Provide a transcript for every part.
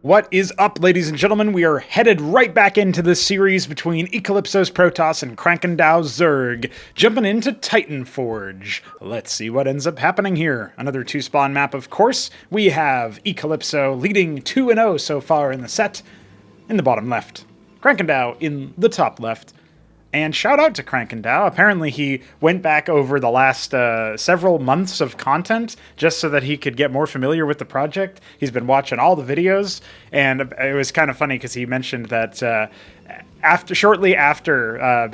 What is up, ladies and gentlemen? We are headed right back into this series between ECalipso's Protoss and Krankendau's Zerg, jumping into Titan Forge. Let's see what ends up happening here. Another two-spawn map, of course. We have ECalipso leading 2-0 so far in the set, in the bottom left. Krankendau in the top left. And shout out to Krankendau. Apparently he went back over the last several months of content just so that he could get more familiar with the project. He's been watching all the videos, and it was kind of funny because he mentioned that shortly after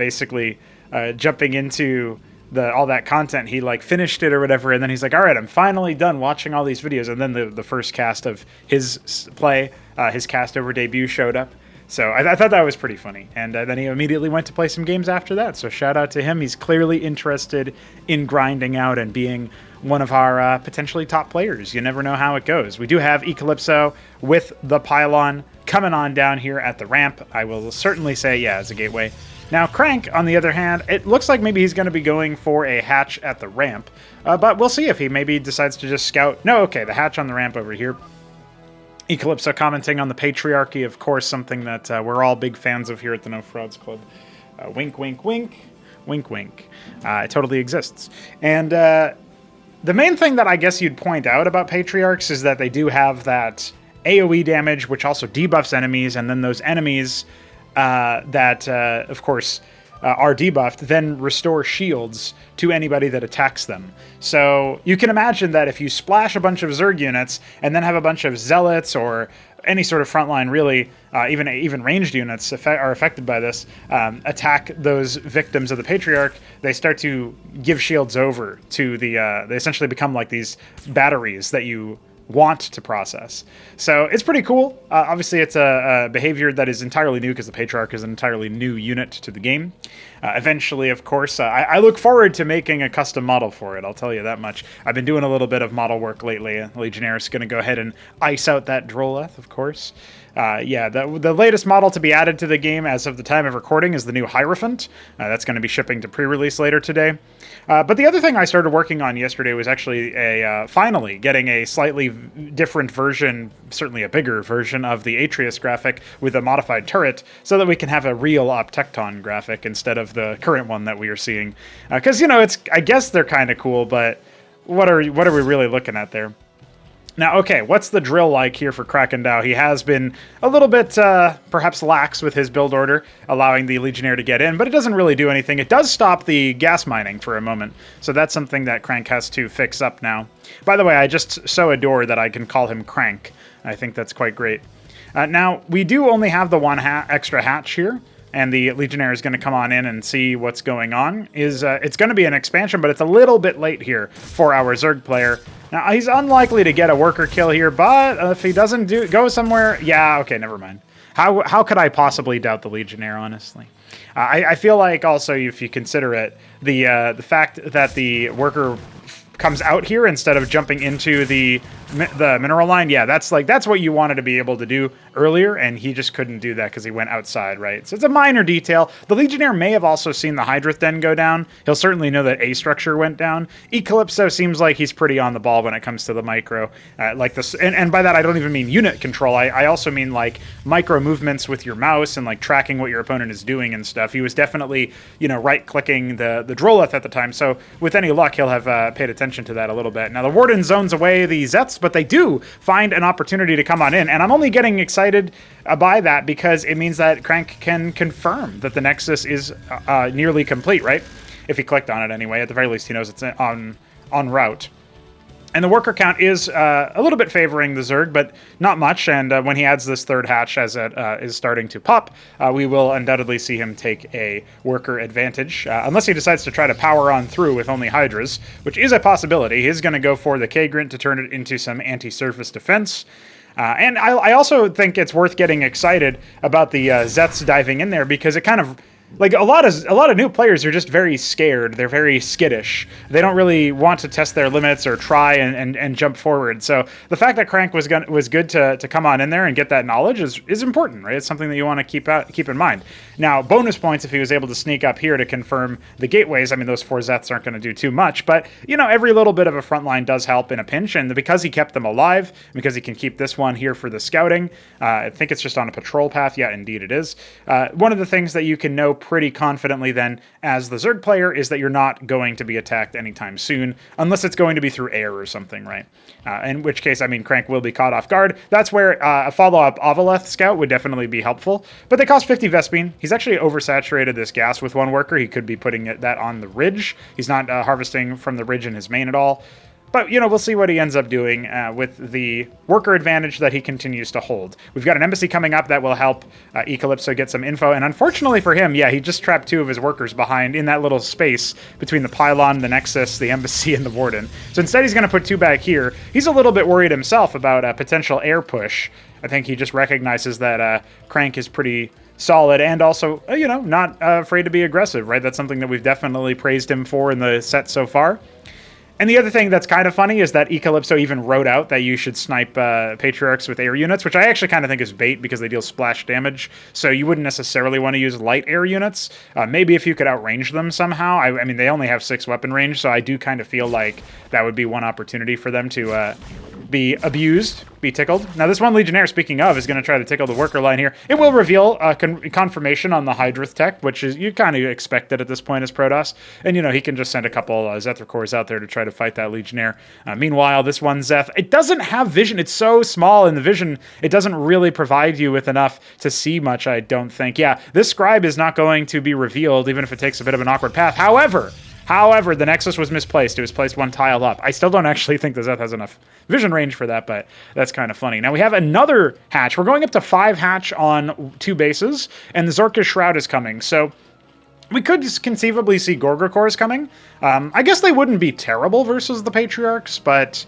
jumping into all that content, he finished it or whatever, and then he's like, all right, I'm finally done watching all these videos. And then the first cast of his play, his cast over debut showed up. So I thought that was pretty funny. And then he immediately went to play some games after that. So shout out to him. He's clearly interested in grinding out and being one of our potentially top players. You never know how it goes. We do have ECalipso with the pylon coming on down here at the ramp. I will certainly say, yeah, as a gateway. Now, Crank, on the other hand, it looks like maybe he's going to be going for a hatch at the ramp. But we'll see if he maybe decides to just scout. No, okay, the hatch on the ramp over here. ECalipso commenting on the patriarchy, of course, something that we're all big fans of here at the No Frauds Club. Wink, wink, wink. Wink, wink. It totally exists. And the main thing that I guess you'd point out about patriarchs is that they do have that AoE damage, which also debuffs enemies, and then those enemies of course, are debuffed, then restore shields to anybody that attacks them. So you can imagine that if you splash a bunch of Zerg units and then have a bunch of Zealots or any sort of frontline, really, even ranged units are affected by this, attack those victims of the Patriarch, they start to give shields over to they essentially become like these batteries that you want to process. So it's pretty cool. Obviously, it's a behavior that is entirely new because the Patriarch is an entirely new unit to the game. Eventually, of course, I look forward to making a custom model for it. I'll tell you that much. I've been doing a little bit of model work lately. Legionnaire is going to go ahead and ice out that Droleth, of course. Yeah, the latest model to be added to the game as of the time of recording is the new Hierophant. That's going to be shipping to pre-release later today. But the other thing I started working on yesterday was actually finally getting a slightly different version, certainly a bigger version of the Atreus graphic with a modified turret, so that we can have a real Optecton graphic instead of the current one that we are seeing. Because I guess they're kind of cool, but what are we really looking at there? Now, okay, what's the drill like here for Krankendau? He has been a little bit, perhaps lax with his build order, allowing the Legionnaire to get in, but it doesn't really do anything. It does stop the gas mining for a moment, so that's something that Crank has to fix up now. By the way, I just so adore that I can call him Crank. I think that's quite great. Now, we do only have the one extra hatch here, and the Legionnaire is going to come on in and see what's going on. It's going to be an expansion, but it's a little bit late here for our Zerg player. Now, he's unlikely to get a worker kill here, but if he doesn't go somewhere... Yeah, okay, never mind. How could I possibly doubt the Legionnaire, honestly? I feel like also, if you consider it, the fact that the worker comes out here instead of jumping into the mineral line, yeah, that's what you wanted to be able to do earlier, and he just couldn't do that because he went outside, right? So it's a minor detail. The Legionnaire may have also seen the Hydrith Den go down. He'll certainly know that A structure went down. ECalipso seems like he's pretty on the ball when it comes to the micro, like this, and by that I don't even mean unit control. I also mean like micro movements with your mouse and like tracking what your opponent is doing and stuff. He was definitely, right-clicking the Droleth at the time, so with any luck he'll have paid attention to that a little bit. Now the Warden zones away the Zets, but they do find an opportunity to come on in, and I'm only getting excited by that because it means that Crank can confirm that the Nexus is nearly complete, right? If he clicked on it anyway. At the very least, he knows it's on route. And the worker count is a little bit favoring the Zerg, but not much. And when he adds this third hatch as it is starting to pop, we will undoubtedly see him take a worker advantage. Unless he decides to try to power on through with only Hydras, which is a possibility. He's going to go for the K-Grint to turn it into some anti-surface defense. And I also think it's worth getting excited about the Zets diving in there because it kind of like a lot of new players are just very scared. They're very skittish. They don't really want to test their limits or try and jump forward. So the fact that Crank was good to come on in there and get that knowledge is important, right? It's something that you want to keep in mind. Now, bonus points if he was able to sneak up here to confirm the gateways. I mean, those 4 Zeths aren't going to do too much, but you know, every little bit of a front line does help in a pinch, and because he kept them alive, because he can keep this one here for the scouting, I think it's just on a patrol path. Yeah, indeed it is. One of the things that you can know pretty confidently then as the Zerg player is that you're not going to be attacked anytime soon, unless it's going to be through air or something, right? In which case, I mean, Crank will be caught off guard. That's where a follow-up Ovaleth scout would definitely be helpful, but they cost 50 Vespene. He's actually oversaturated this gas with 1 worker. He could be putting that on the ridge. He's not harvesting from the ridge in his main at all. But, you know, we'll see what he ends up doing with the worker advantage that he continues to hold. We've got an embassy coming up that will help ECalipso get some info. And unfortunately for him, yeah, he just trapped 2 of his workers behind in that little space between the pylon, the nexus, the embassy, and the warden. So instead he's going to put 2 back here. He's a little bit worried himself about a potential air push. I think he just recognizes that Crank is pretty solid and also, you know, not afraid to be aggressive, right? That's something that we've definitely praised him for in the set so far. And the other thing that's kind of funny is that ECalipso even wrote out that you should snipe Patriarchs with air units, which I actually kind of think is bait because they deal splash damage. So you wouldn't necessarily want to use light air units. Maybe if you could outrange them somehow. I mean, they only have 6 weapon range, so I do kind of feel like that would be one opportunity for them to be abused, be tickled. Now, this one Legionnaire, speaking of, is going to try to tickle the worker line here. It will reveal confirmation on the Hydrith tech, which is you kind of expect it at this point as Protoss. And, you know, he can just send a couple Zethra cores out there to try to fight that Legionnaire. Meanwhile, this one Zeth, it doesn't have vision. It's so small in the vision, it doesn't really provide you with enough to see much, I don't think. Yeah, this Scribe is not going to be revealed, even if it takes a bit of an awkward path. However, the Nexus was misplaced. It was placed 1 tile up. I still don't actually think the Zeth has enough vision range for that, but that's kind of funny. Now we have another hatch. We're going up to 5 hatch on 2 bases, and the Zorka's Shroud is coming. So we could just conceivably see Gorgor cores coming. I guess they wouldn't be terrible versus the Patriarchs, but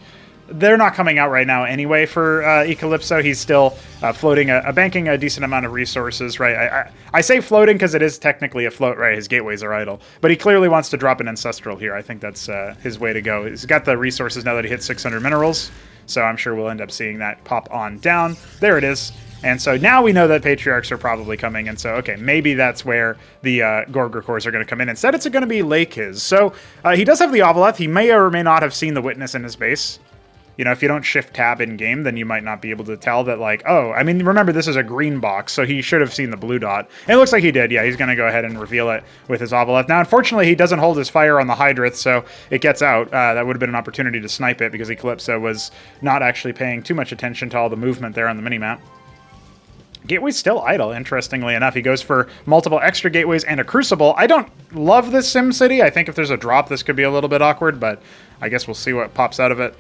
they're not coming out right now anyway for ECalipso. He's still floating, banking a decent amount of resources, right? I say floating because it is technically a float, right? His gateways are idle. But he clearly wants to drop an Ancestral here. I think that's his way to go. He's got the resources now that he hit 600 minerals, so I'm sure we'll end up seeing that pop on down. There it is. And so now we know that Patriarchs are probably coming, and so, okay, maybe that's where the Gorgor cores are going to come in. Instead, it's going to be Lakehiz. So he does have the Ovaleth. He may or may not have seen the Witness in his base. You know, if you don't shift tab in-game, then you might not be able to tell that, like, oh, I mean, remember, this is a green box, so he should have seen the blue dot. And it looks like he did. Yeah, he's going to go ahead and reveal it with his Ovaleth. Now, unfortunately, he doesn't hold his fire on the Hydrith, so it gets out. That would have been an opportunity to snipe it because ECalipso was not actually paying too much attention to all the movement there on the minimap. Gateway's still idle, interestingly enough. He goes for multiple extra gateways and a Crucible. I don't love this SimCity. I think if there's a drop, this could be a little bit awkward, but I guess we'll see what pops out of it.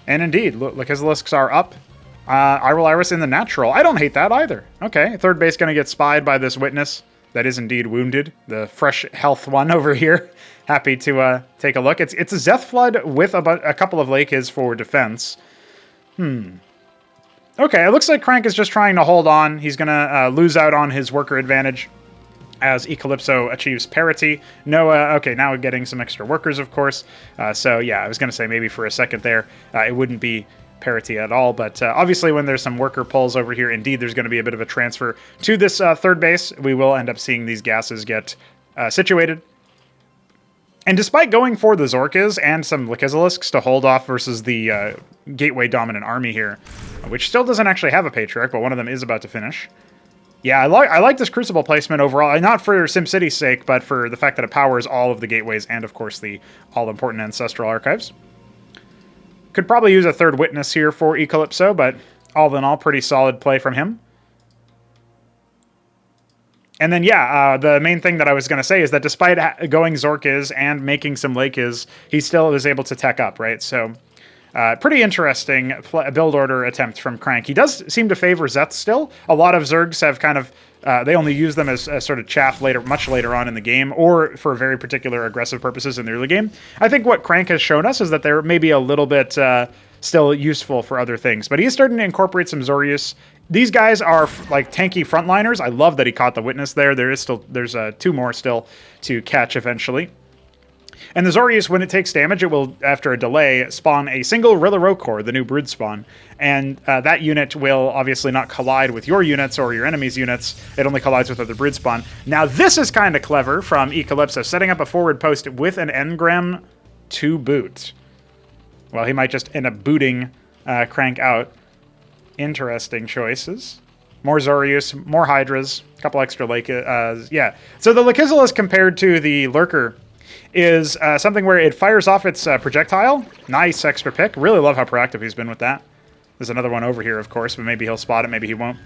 And indeed, look, his Lisks are up. Iris in the natural. I don't hate that either. Okay, 3rd base going to get spied by this Witness that is indeed wounded. The fresh health one over here. Happy to take a look. It's a Zeth Flood with a couple of Lakehiz for defense. Okay, it looks like Crank is just trying to hold on. He's going to lose out on his worker advantage as ECalipso achieves parity. No, okay, now we're getting some extra workers, of course. So yeah, I was going to say maybe for a second there, it wouldn't be parity at all. But obviously when there's some worker pulls over here, indeed, there's going to be a bit of a transfer to this 3rd base. We will end up seeing these gases get situated. And despite going for the Zorkas and some Lakizilisks to hold off versus the Gateway dominant army here, which still doesn't actually have a Patriarch, but one of them is about to finish. Yeah, I like this Crucible placement overall, not for SimCity's sake, but for the fact that it powers all of the gateways and, of course, the all-important Ancestral Archives. Could probably use a 3rd Witness here for ECalipso, but all in all, pretty solid play from him. And then, yeah, the main thing that I was going to say is that despite going Zorkiz and making some Lakehiz, he still was able to tech up, right? So pretty interesting build order attempt from Crank. He does seem to favor Zeth still. A lot of Zergs have kind of, they only use them as sort of chaff much later on in the game, or for very particular aggressive purposes in the early game. I think what Crank has shown us is that they're maybe a little bit still useful for other things. But he is starting to incorporate some Zorius. These guys are like tanky frontliners. I love that he caught the Witness there. There's 2 more still to catch eventually. And the Zorius, when it takes damage, it will, after a delay, spawn a single Rillarok core, the new brood spawn. And that unit will obviously not collide with your units or your enemy's units. It only collides with other brood spawn. Now, this is kind of clever from ECalipso, setting up a forward post with an engram to boot. Well, he might just end up booting Crank out. Interesting choices. More Zorius, more Hydras, a couple extra Lake... yeah. So the Lakizzle, compared to the Lurker, is something where it fires off its projectile. Nice extra pick. Really love how proactive he's been with that. There's another one over here, of course, but maybe he'll spot it, maybe he won't.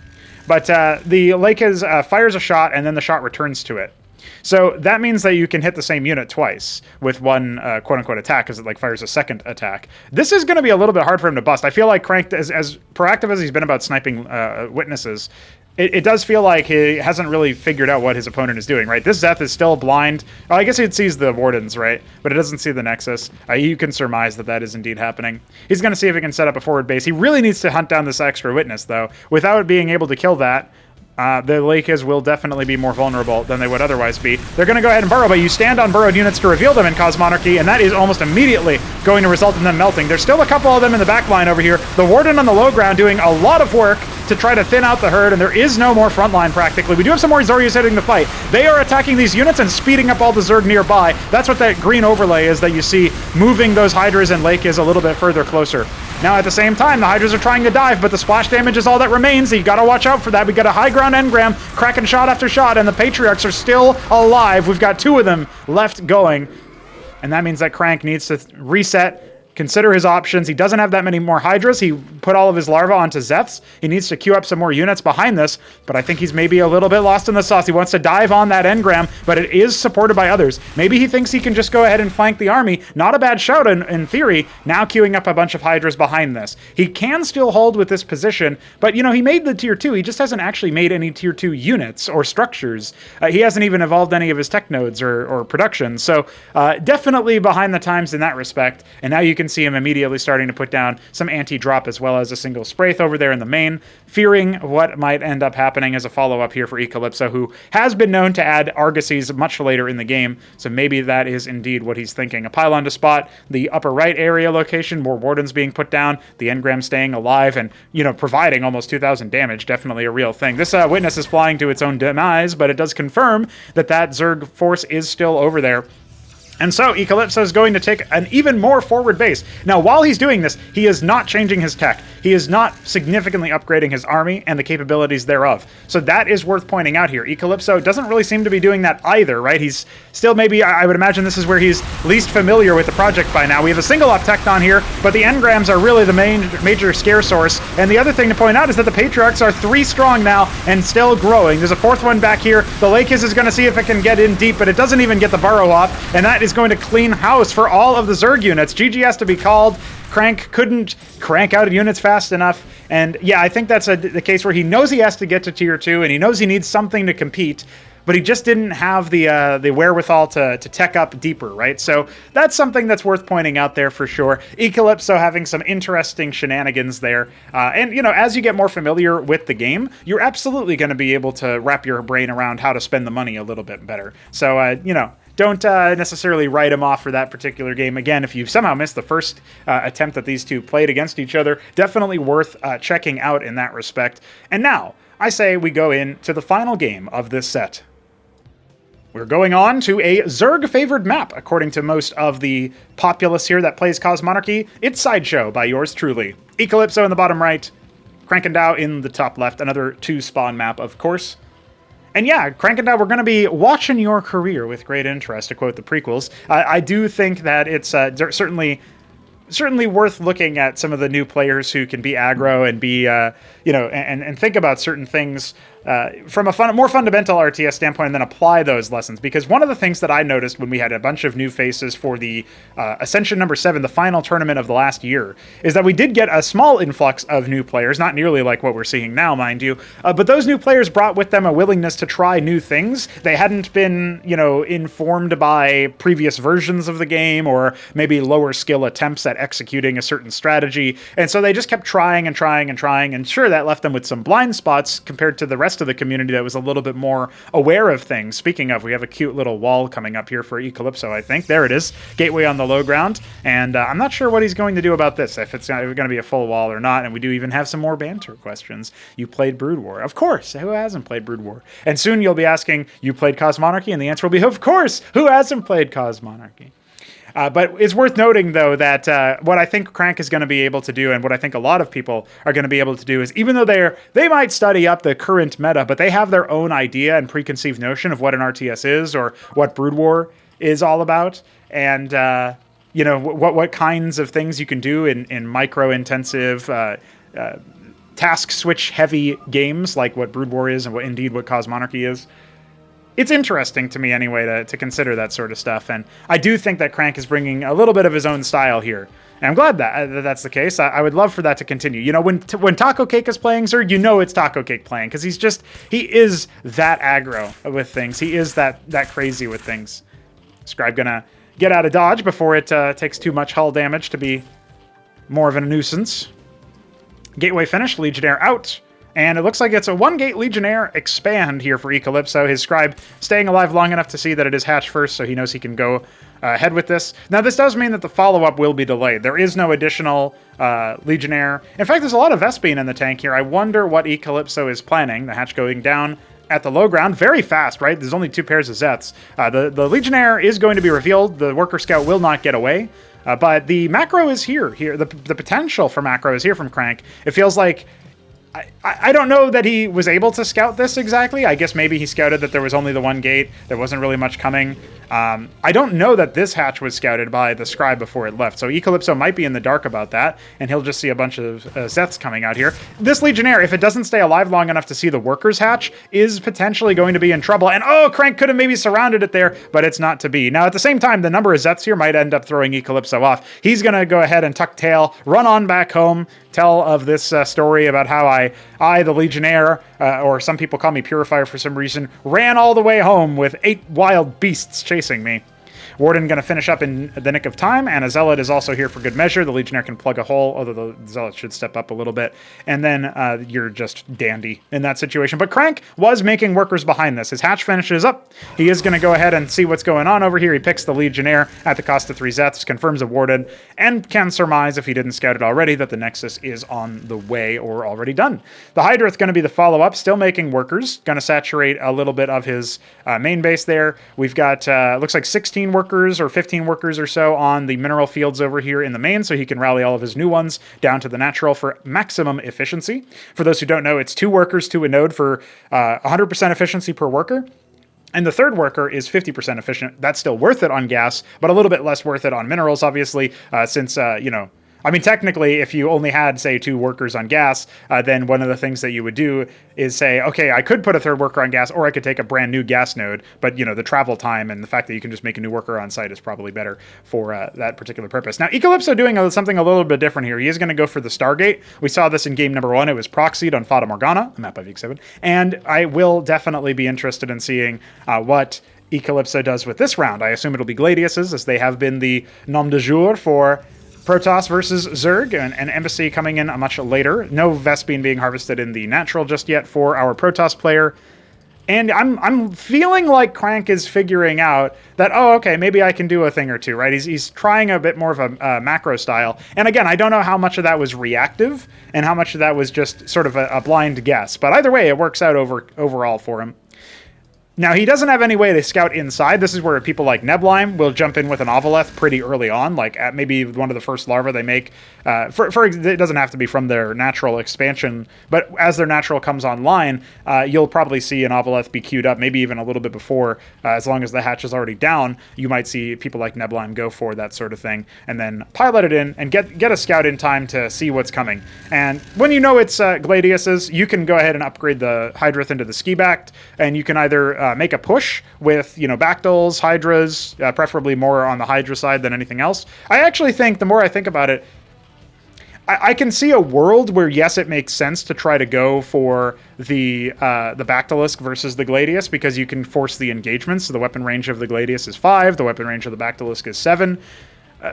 But the Lakiz fires a shot, and then the shot returns to it. So that means that you can hit the same unit twice with one quote-unquote attack, because it like fires a second attack. This is going to be a little bit hard for him to bust. I feel like Crank, as proactive as he's been about sniping Witnesses, it does feel like he hasn't really figured out what his opponent is doing, right? This Zeth is still blind. Oh, I guess it sees the Wardens, right? But it doesn't see the Nexus. You can surmise that that is indeed happening. He's going to see if he can set up a forward base. He really needs to hunt down this extra Witness, though. Without being able to kill that, the Lakiz will definitely be more vulnerable than they would otherwise be. They're going to go ahead and burrow, but you stand on burrowed units to reveal them in Cosmonarchy, and that is almost immediately going to result in them melting. There's still a couple of them in the back line over here. The Warden on the low ground doing a lot of work to try to thin out the herd, and there is no more front line practically. We do have some more Zorius hitting the fight. They are attacking these units and speeding up all the Zerg nearby. That's what that green overlay is that you see moving those Hydras and Lakiz a little bit further closer. Now, at the same time, the Hydras are trying to dive, but the splash damage is all that remains. So you gotta watch out for that. We got a high ground engram, cracking shot after shot, and the Patriarchs are still alive. We've got 2 of them left going, and that means that Crank needs to reset, consider his options. He doesn't have that many more Hydras. He put all of his larvae onto Zeths. He needs to queue up some more units behind this, but I think he's maybe a little bit lost in the sauce. He wants to dive on that engram, but it is supported by others. Maybe he thinks he can just go ahead and flank the army. Not a bad shout in theory, now queuing up a bunch of Hydras behind this. He can still hold with this position, but you know, he made the tier 2. He just hasn't actually made any tier 2 units or structures. He hasn't even evolved any of his tech nodes or production, so definitely behind the times in that respect, and now you can see him immediately starting to put down some anti-drop as well as a single Spraith over there in the main, fearing what might end up happening as a follow-up here for ECalipso, who has been known to add Argosies much later in the game, so maybe that is indeed what he's thinking. A pylon to spot the upper right area location, more Wardens being put down, the engram staying alive, and, you know, providing almost 2,000 damage, definitely a real thing. This Witness is flying to its own demise, but it does confirm that that Zerg force is still over there. And so ECalipso is going to take an even more forward base. Now, while he's doing this, he is not changing his tech. He is not significantly upgrading his army and the capabilities thereof. So that is worth pointing out here. ECalipso doesn't really seem to be doing that either, right? He's still maybe, I would imagine this is where he's least familiar with the project by now. We have a single up Tecton here, but the engrams are really the major scare source. And the other thing to point out is that the Patriarchs are 3 strong now and still growing. There's a 4th one back here. The Lakiz is going to see if it can get in deep, but it doesn't even get the burrow off, and that is going to clean house for all of the Zerg units. GG has to be called. Crank couldn't crank out units fast enough, and yeah, I think that's the case where he knows he has to get to tier 2, and he knows he needs something to compete, but he just didn't have the wherewithal to tech up deeper, right? So that's something that's worth pointing out there for sure. ECalipso having some interesting shenanigans there, and you know, as you get more familiar with the game, you're absolutely going to be able to wrap your brain around how to spend the money a little bit better. So you know, don't necessarily write him off for that particular game. Again, if you've somehow missed the first attempt that these two played against each other, definitely worth checking out in that respect. And now, I say we go into the final game of this set. We're going on to a Zerg-favored map, according to most of the populace here that plays Cosmonarchy. It's Sideshow by yours truly. ECalipso in the bottom right, Krankendau in the top left, another 2-spawn map, of course. And yeah, Krankendau, we're going to be watching your career with great interest, to quote the prequels. I do think that it's certainly worth looking at some of the new players who can be aggro and be, you know, and think about certain things from a more fundamental RTS standpoint, and then apply those lessons. Because one of the things that I noticed when we had a bunch of new faces for the Ascension number 7, the final tournament of the last year, is that we did get a small influx of new players, not nearly like what we're seeing now, mind you, but those new players brought with them a willingness to try new things. They hadn't been, you know, informed by previous versions of the game, or maybe lower skill attempts at executing a certain strategy. And so they just kept trying and trying and trying. And sure, that left them with some blind spots compared to the rest of the community that was a little bit more aware of things. Speaking of, we have a cute little wall coming up here for ECalipso, I think. There it is. Gateway on the low ground. And I'm not sure what he's going to do about this, if it's going to be a full wall or not. And we do even have some more banter questions. You played Brood War. Of course. Who hasn't played Brood War? And soon you'll be asking, you played Cosmonarchy? And the answer will be, of course. Who hasn't played Cosmonarchy? But it's worth noting, though, that what I think Crank is going to be able to do, and what I think a lot of people are going to be able to do, is even though they might study up the current meta, but they have their own idea and preconceived notion of what an RTS is or what Brood War is all about, and what kinds of things you can do in micro-intensive, task switch-heavy games like what Brood War is and what Cosmonarchy is. It's interesting to me anyway to consider that sort of stuff, and I do think that Crank is bringing a little bit of his own style here, and I'm glad that that's the case. I would love for that to continue. You know, when Taco Cake is playing Zerg, you know it's Taco Cake playing, because he is that aggro with things. He is that crazy with things. Scribe gonna get out of dodge before it takes too much hull damage to be more of a nuisance. Gateway finish, Legionnaire out. And it looks like it's a 1-gate Legionnaire expand here for ECalipso. His Scribe staying alive long enough to see that it is hatched first, so he knows he can go ahead with this. Now, this does mean that the follow-up will be delayed. There is no additional Legionnaire. In fact, there's a lot of Vespene in the tank here. I wonder what ECalipso is planning. The hatch going down at the low ground. Very fast, right? There's only 2 pairs of Zets. The Legionnaire is going to be revealed. The Worker Scout will not get away. But the macro is here. The potential for macro is here from Crank. It feels like... I don't know that he was able to scout this exactly. I guess maybe he scouted that there was only the 1 gate. There wasn't really much coming. I don't know that this hatch was scouted by the Scribe before it left. So ECalipso might be in the dark about that, and he'll just see a bunch of Zets coming out here. This Legionnaire, if it doesn't stay alive long enough to see the Workers hatch, is potentially going to be in trouble. And oh, Crank could have maybe surrounded it there, but it's not to be. Now, at the same time, the number of Zets here might end up throwing ECalipso off. He's going to go ahead and tuck tail, run on back home, tell of this story about how I, the Legionnaire, or some people call me Purifier for some reason, ran all the way home with 8 wild beasts chasing me. Warden going to finish up in the nick of time, and a Zealot is also here for good measure. The Legionnaire can plug a hole, although the Zealot should step up a little bit, and then you're just dandy in that situation. But Crank was making workers behind this. His hatch finishes up. He is going to go ahead and see what's going on over here. He picks the Legionnaire at the cost of 3 Zets, confirms a Warden, and can surmise, if he didn't scout it already, that the Nexus is on the way or already done. The Hydra is going to be the follow-up, still making workers. Going to saturate a little bit of his main base there. We've got, looks like 16 workers or 15 workers or so on the mineral fields over here in the main, so he can rally all of his new ones down to the natural for maximum efficiency. For those who don't know, it's 2 workers to a node for 100% efficiency per worker. And the third worker is 50% efficient. That's still worth it on gas, but a little bit less worth it on minerals, obviously, since, I mean, technically, if you only had, say, 2 workers on gas, then one of the things that you would do is say, okay, I could put a 3rd worker on gas, or I could take a brand new gas node, but, the travel time and the fact that you can just make a new worker on site is probably better for that particular purpose. Now, ECalipso doing something a little bit different here. He is going to go for the Stargate. We saw this in game number 1. It was proxied on Fata Morgana, a map of Week 7, and I will definitely be interested in seeing what ECalipso does with this round. I assume it'll be Gladiuses, as they have been the nom de jour for Protoss versus Zerg, and Embassy coming in much later. No Vespene being harvested in the natural just yet for our Protoss player. And I'm feeling like Crank is figuring out that, oh, okay, maybe I can do a thing or two, right? He's trying a bit more of a macro style. And again, I don't know how much of that was reactive and how much of that was just sort of a blind guess. But either way, it works out overall for him. Now, he doesn't have any way to scout inside. This is where people like Neblime will jump in with an Ovaleth pretty early on, like at maybe one of the first larvae they make. It doesn't have to be from their natural expansion, but as their natural comes online, you'll probably see an Ovaleth be queued up, maybe even a little bit before, as long as the hatch is already down. You might see people like Neblime go for that sort of thing, and then pilot it in and get a scout in time to see what's coming. And when you know it's Gladiuses, you can go ahead and upgrade the Hydrith into the Ski-backed, and you can either make a push with, Bactyls, Hydras, preferably more on the Hydra side than anything else. I actually think, the more I think about it, I can see a world where, yes, it makes sense to try to go for the Bactylisk versus the Gladius, because you can force the engagements. So the weapon range of the Gladius is 5, the weapon range of the Bactylisk is 7.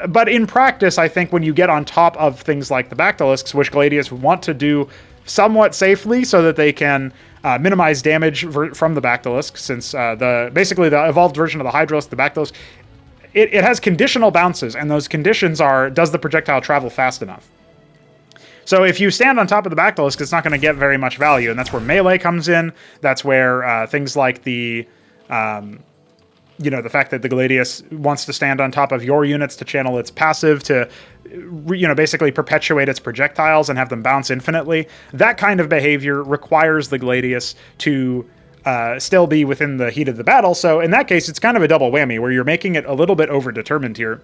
But in practice, I think when you get on top of things like the Bactylisks, which Gladius want to do somewhat safely so that they can minimize damage from the Bactylisk, since basically the evolved version of the Hydralisk, the Bactylisk, it has conditional bounces, and those conditions are, does the projectile travel fast enough? So if you stand on top of the Bactylisk, it's not going to get very much value, and that's where melee comes in. That's where things like the the fact that the Gladius wants to stand on top of your units to channel its passive to, basically perpetuate its projectiles and have them bounce infinitely. That kind of behavior requires the Gladius to still be within the heat of the battle. So in that case, it's kind of a double whammy where you're making it a little bit overdetermined here.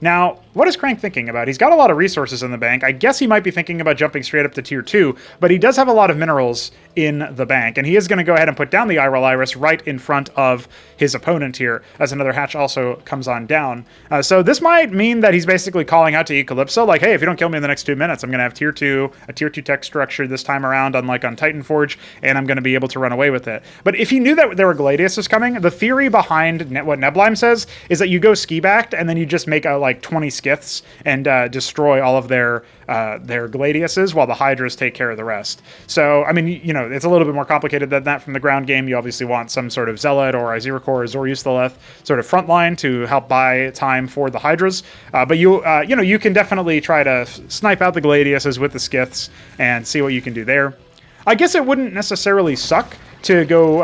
Now, what is Crank thinking about? He's got a lot of resources in the bank. I guess he might be thinking about jumping straight up to tier 2, but he does have a lot of minerals in the bank, and he is going to go ahead and put down the Iral Iris right in front of his opponent here, as another hatch also comes on down. So this might mean that he's basically calling out to ECalipso, like, hey, if you don't kill me in the next 2 minutes, I'm going to have a tier 2 tech structure this time around, unlike on Titanforge, and I'm going to be able to run away with it. But if he knew that there were Gladiuses coming, the theory behind what Neblime says is that you go ski-backed, and then you just make a 20 skiths and destroy all of their Gladiuses while the Hydras take care of the rest. So, I mean, it's a little bit more complicated than that from the ground game. You obviously want some sort of Zealot or Iziracore or Zoryusthaleth sort of front line to help buy time for the Hydras. But you can definitely try to snipe out the Gladiuses with the skiths and see what you can do there. I guess it wouldn't necessarily suck to go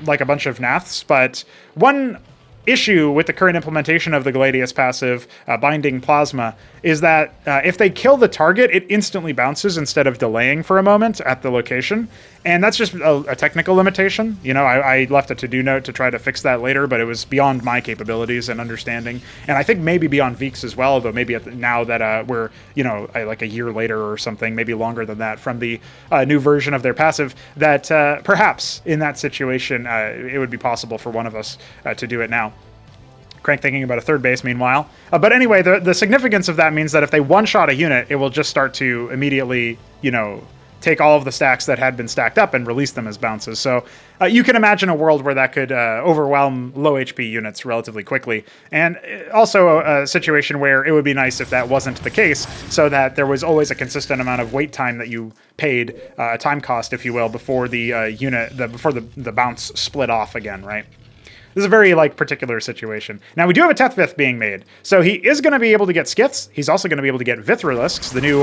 like a bunch of Naths, but one issue with the current implementation of the Gladius passive, Binding Plasma, is that if they kill the target, it instantly bounces instead of delaying for a moment at the location. And that's just a technical limitation. I left a to-do note to try to fix that later, but it was beyond my capabilities and understanding. And I think maybe beyond Veek's as well, though maybe now that we're, like a year later or something, maybe longer than that, from the new version of their passive, that perhaps in that situation, it would be possible for one of us to do it now. Crank thinking about a third base, meanwhile. But anyway, the significance of that means that if they one-shot a unit, it will just start to immediately, take all of the stacks that had been stacked up and release them as bounces. So you can imagine a world where that could overwhelm low HP units relatively quickly. And also a situation where it would be nice if that wasn't the case, so that there was always a consistent amount of wait time that you paid, a time cost, if you will, before the before the bounce split off again, right? This is a very particular situation. Now, we do have a Tethvith being made, so he is going to be able to get skiths. He's also going to be able to get Vithrilisks, the new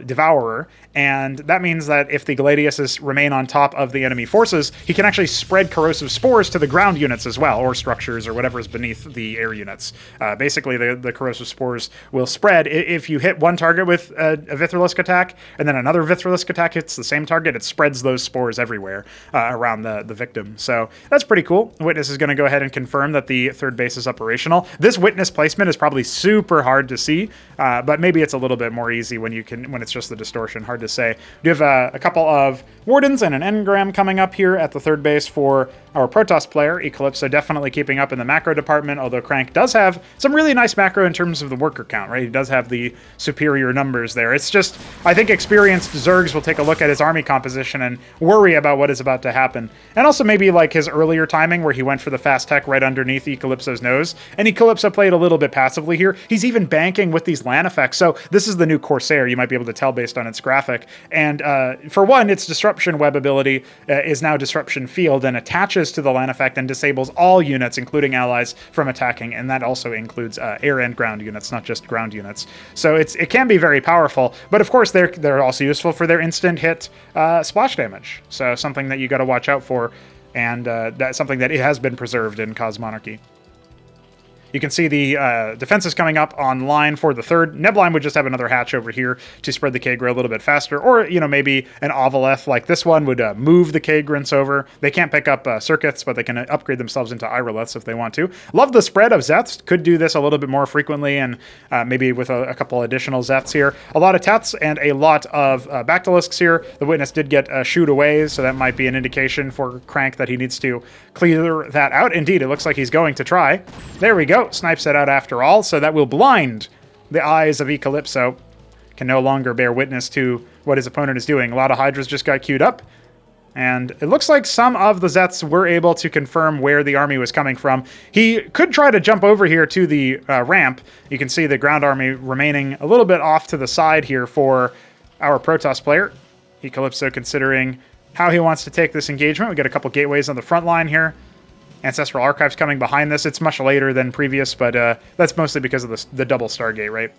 Devourer, and that means that if the Gladiuses remain on top of the enemy forces, he can actually spread corrosive spores to the ground units as well, or structures, or whatever is beneath the air units. Basically, the corrosive spores will spread. If you hit one target with a Vithrilusk attack, and then another Vithrilusk attack hits the same target, it spreads those spores everywhere around the victim. So that's pretty cool. Witness is going to go ahead and confirm that the third base is operational. This Witness placement is probably super hard to see, but maybe it's a little bit more easy when it's just the distortion. Hard to say. We have a couple of Wardens and an Engram coming up here at the third base for our Protoss player. ECalipso definitely keeping up in the macro department, although Crank does have some really nice macro in terms of the worker count, right? He does have the superior numbers there. It's just, I think experienced Zergs will take a look at his army composition and worry about what is about to happen. And also maybe like his earlier timing where he went for the fast tech right underneath ECalipso's nose. And ECalipso played a little bit passively here. He's even banking with these land effects. So this is the new Corsair, you might be able to tell based on its graphic. And for one, its Disruption Web ability is now Disruption Field and attaches to the land effect and disables all units, including allies, from attacking. And that also includes air and ground units, not just ground units. So it can be very powerful. But of course, they're also useful for their instant hit splash damage. So something that you got to watch out for. And that's something that it has been preserved in Cosmonarchy. You can see the defenses coming up online for the third. Neblime would just have another hatch over here to spread the Kagra a little bit faster. Or, maybe an Ovaleth like this one would move the Kagrants over. They can't pick up Circuits, but they can upgrade themselves into Iroliths if they want to. Love the spread of Zeths. Could do this a little bit more frequently and maybe with a couple additional Zeths here. A lot of Teths and a lot of Bactylisks here. The Witness did get shoot away, so that might be an indication for Crank that he needs to clear that out. Indeed, it looks like he's going to try. There we go. Snipes it out after all, so that will blind the eyes of ECalipso. Can no longer bear witness to what his opponent is doing. A lot of Hydras just got queued up. And it looks like some of the Zeths were able to confirm where the army was coming from. He could try to jump over here to the ramp. You can see the ground army remaining a little bit off to the side here for our Protoss player. ECalipso considering how he wants to take this engagement. We got a couple gateways on the front line here. Ancestral Archives coming behind this. It's much later than previous, but that's mostly because of the double Stargate, right?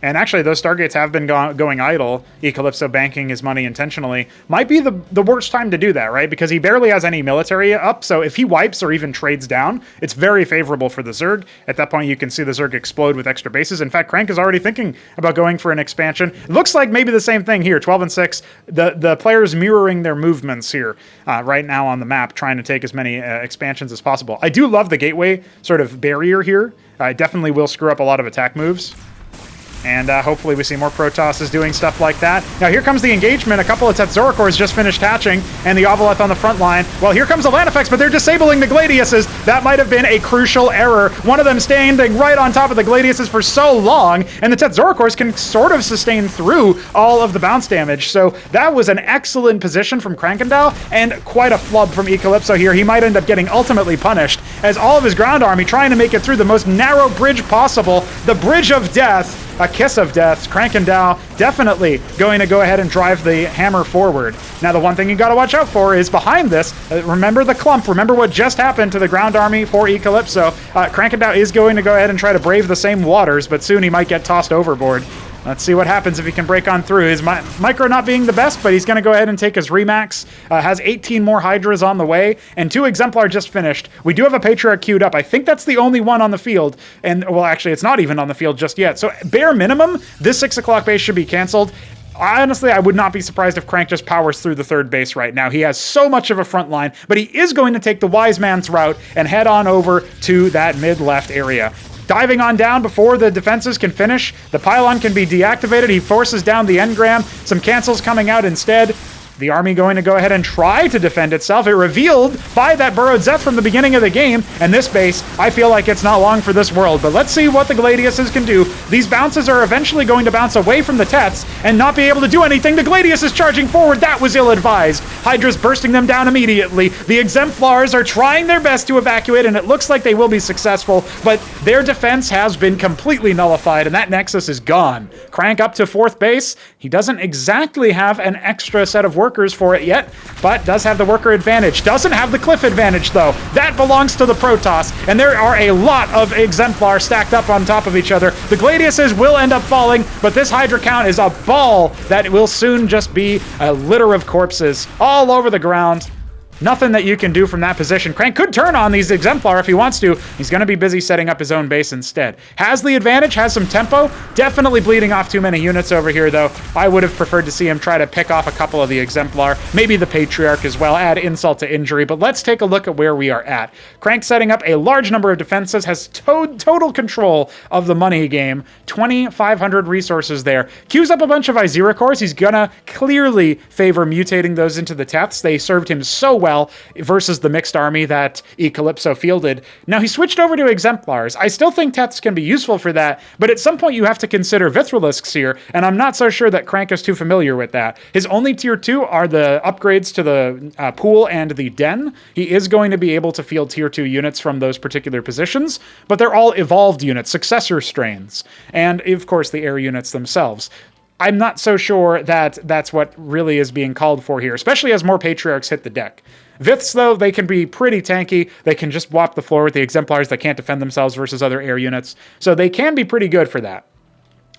And actually, those Stargates have been going idle. ECalipso banking his money intentionally. Might be the worst time to do that, right? Because he barely has any military up, so if he wipes or even trades down, it's very favorable for the Zerg. At that point, you can see the Zerg explode with extra bases. In fact, Crank is already thinking about going for an expansion. It looks like maybe the same thing here, 12 and 6. The players mirroring their movements here right now on the map, trying to take as many expansions as possible. I do love the gateway sort of barrier here. It definitely will screw up a lot of attack moves. And hopefully we see more Protosses doing stuff like that. Now here comes the engagement. A couple of Tetzoricors just finished hatching, and the Ovoleth on the front line. Well, here comes the Lanifex, but they're disabling the Gladiuses. That might have been a crucial error. One of them standing right on top of the Gladiuses for so long, and the Tetzoricors can sort of sustain through all of the bounce damage. So that was an excellent position from Krankendau, and quite a flub from ECalipso here. He might end up getting ultimately punished, as all of his ground army trying to make it through the most narrow bridge possible, the Bridge of Death. A kiss of death. Krankendau definitely going to go ahead and drive the hammer forward. Now, the one thing you got to watch out for is behind this. Remember the clump. Remember what just happened to the ground army for ECalipso. Krankendau is going to go ahead and try to brave the same waters, but soon he might get tossed overboard. Let's see what happens if he can break on through. His micro not being the best, but he's going to go ahead and take his Remax. Has 18 more Hydras on the way, and 2 Exemplar just finished. We do have a Patriarch queued up. I think that's the only one on the field. And, well, actually, it's not even on the field just yet. So, bare minimum, this 6 o'clock base should be canceled. Honestly, I would not be surprised if Crank just powers through the third base right now. He has so much of a front line, but he is going to take the wise man's route and head on over to that mid-left area. Diving on down before the defenses can finish. The pylon can be deactivated. He forces down the engram. Some cancels coming out instead. The army going to go ahead and try to defend itself. It revealed by that burrowed Zeth from the beginning of the game, and this base, I feel like it's not long for this world, but let's see what the Gladiuses can do. These bounces are eventually going to bounce away from the Tets and not be able to do anything. The Gladius is charging forward. That was ill-advised. Hydra's bursting them down immediately. The Exemplars are trying their best to evacuate, and it looks like they will be successful, but their defense has been completely nullified, and that Nexus is gone. Crank up to 4th base. He doesn't exactly have an extra set of workers for it yet, but does have the worker advantage. Doesn't have the cliff advantage, though. That belongs to the Protoss, and there are a lot of Exemplars stacked up on top of each other. The Gladiuses will end up falling, but this Hydra count is a ball that will soon just be a litter of corpses all over the ground. Nothing that you can do from that position. Crank could turn on these Exemplar if he wants to. He's going to be busy setting up his own base instead. Has the advantage, has some tempo. Definitely bleeding off too many units over here, though. I would have preferred to see him try to pick off a couple of the Exemplar. Maybe the Patriarch as well. Add insult to injury. But let's take a look at where we are at. Crank setting up a large number of defenses. Has total control of the money game. 2,500 resources there. Queues up a bunch of Izira cores. He's going to clearly favor mutating those into the Teths. They served him so well versus the mixed army that ECalipso fielded. Now, he switched over to Exemplars. I still think Teths can be useful for that, but at some point you have to consider Vithrilisks here, and I'm not so sure that Crank is too familiar with that. His only tier 2 are the upgrades to the pool and the den. He is going to be able to field tier 2 units from those particular positions, but they're all evolved units, successor strains, and of course the air units themselves. I'm not so sure that that's what really is being called for here, especially as more Patriarchs hit the deck. Viths, though, they can be pretty tanky. They can just whop the floor with the Exemplars that can't defend themselves versus other air units. So they can be pretty good for that.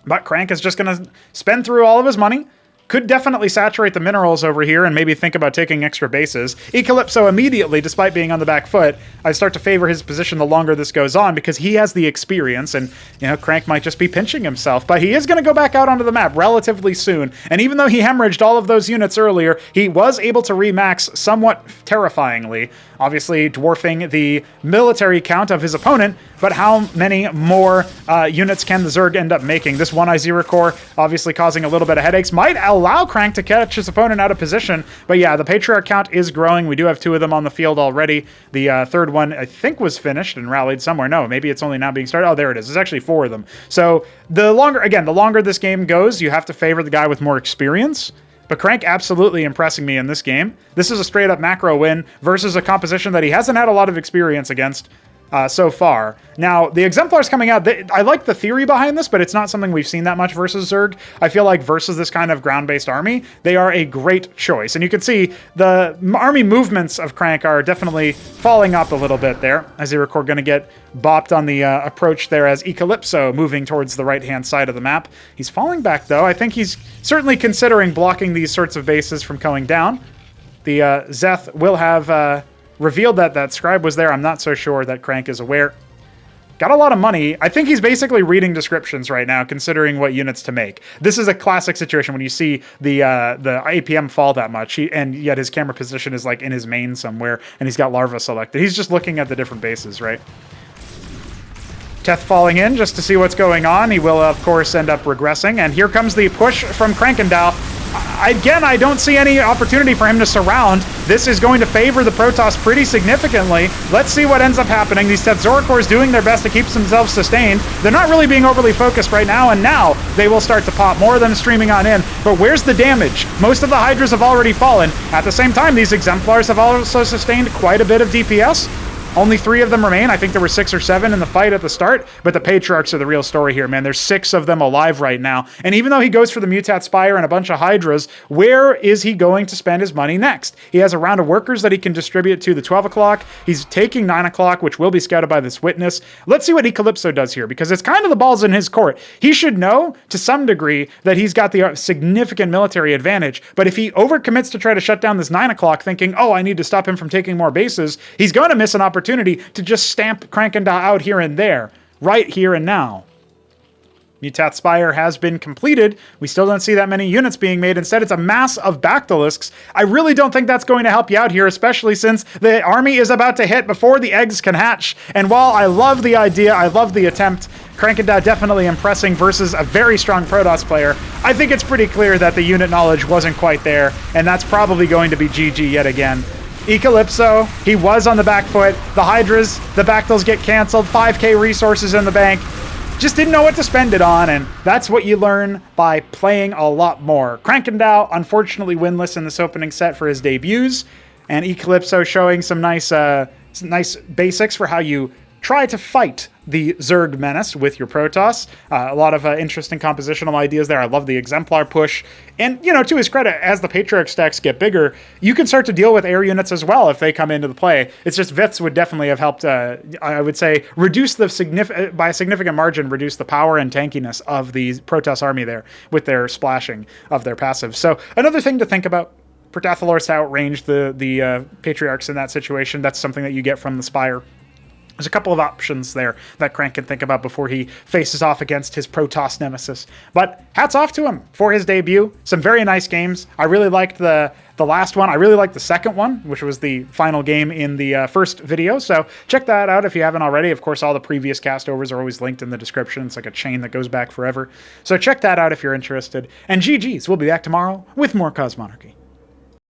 But Crank is just going to spend through all of his money. Could definitely saturate the minerals over here and maybe think about taking extra bases. ECalipso immediately, despite being on the back foot, I start to favor his position the longer this goes on because he has the experience and, you know, Crank might just be pinching himself. But he is going to go back out onto the map relatively soon. And even though he hemorrhaged all of those units earlier, he was able to remax somewhat terrifyingly, obviously dwarfing the military count of his opponent. But how many more units can the Zerg end up making? This one Izira core obviously causing a little bit of headaches. Might allow Crank to catch his opponent out of position. But yeah, the Patriarch count is growing. We do have 2 of them on the field already. The third one, I think, was finished and rallied somewhere. No, maybe it's only now being started. Oh, there it is. There's actually 4 of them. So the longer this game goes, you have to favor the guy with more experience. But Crank absolutely impressing me in this game. This is a straight up macro win versus a composition that he hasn't had a lot of experience against so far. Now, the Exemplars coming out, I like the theory behind this, but it's not something we've seen that much versus Zerg. I feel like versus this kind of ground-based army, they are a great choice. And you can see the army movements of Crank are definitely falling up a little bit there. As they record, going to get bopped on the approach there as ECalipso moving towards the right-hand side of the map. He's falling back, though. I think he's certainly considering blocking these sorts of bases from going down. The Zeth will have... revealed that Scribe was there. I'm not so sure that Crank is aware. Got a lot of money. I think he's basically reading descriptions right now, considering what units to make. This is a classic situation when you see the APM fall that much, and yet his camera position is like in his main somewhere, and he's got Larva selected. He's just looking at the different bases, right? Teth falling in just to see what's going on. He will, of course, end up regressing, and here comes the push from Krankendau. Again, I don't see any opportunity for him to surround. This is going to favor the Protoss pretty significantly. Let's see what ends up happening. These Tetzoricors doing their best to keep themselves sustained. They're not really being overly focused right now, and now they will start to pop. More of them streaming on in. But where's the damage? Most of the Hydras have already fallen. At the same time, these Exemplars have also sustained quite a bit of DPS. Only 3 of them remain. I think there were 6 or 7 in the fight at the start, but the Patriarchs are the real story here, man. There's 6 of them alive right now. And even though he goes for the Mutat Spire and a bunch of Hydras, where is he going to spend his money next? He has a round of workers that he can distribute to the 12 o'clock. He's taking 9 o'clock, which will be scouted by this witness. Let's see what ECalipso does here, because it's kind of the ball's in his court. He should know, to some degree, that he's got the significant military advantage, but if he overcommits to try to shut down this 9 o'clock thinking, oh, I need to stop him from taking more bases, he's going to miss an opportunity to just stamp Krankendau out here and there, right here and now. Mutat Spire has been completed. We still don't see that many units being made. Instead, it's a mass of Bactylisks. I really don't think that's going to help you out here, especially since the army is about to hit before the eggs can hatch. And while I love the idea, I love the attempt, Krankendau definitely impressing versus a very strong Protoss player, I think it's pretty clear that the unit knowledge wasn't quite there, and that's probably going to be GG yet again. ECalipso, he was on the back foot. The Hydras, the Bactyls get canceled. 5k resources in the bank. Just didn't know what to spend it on, and that's what you learn by playing a lot more. Krankendau, unfortunately winless in this opening set for his debuts, and ECalipso showing some nice basics for how you try to fight the Zerg menace with your Protoss. A lot of interesting compositional ideas there. I love the Exemplar push. And, you know, to his credit, as the Patriarch stacks get bigger, you can start to deal with air units as well if they come into the play. It's just Viths would definitely have helped, I would say, reduce the by a significant margin, reduce the power and tankiness of the Protoss army there with their splashing of their passive. So another thing to think about for Dathalors to outrange the Patriarchs in that situation. That's something that you get from the Spire. There's a couple of options there that Crank can think about before he faces off against his Protoss nemesis. But hats off to him for his debut. Some very nice games. I really liked the last one. I really liked the second one, which was the final game in the first video. So check that out if you haven't already. Of course, all the previous cast overs are always linked in the description. It's like a chain that goes back forever. So check that out if you're interested. And GG's. We'll be back tomorrow with more Cosmonarchy.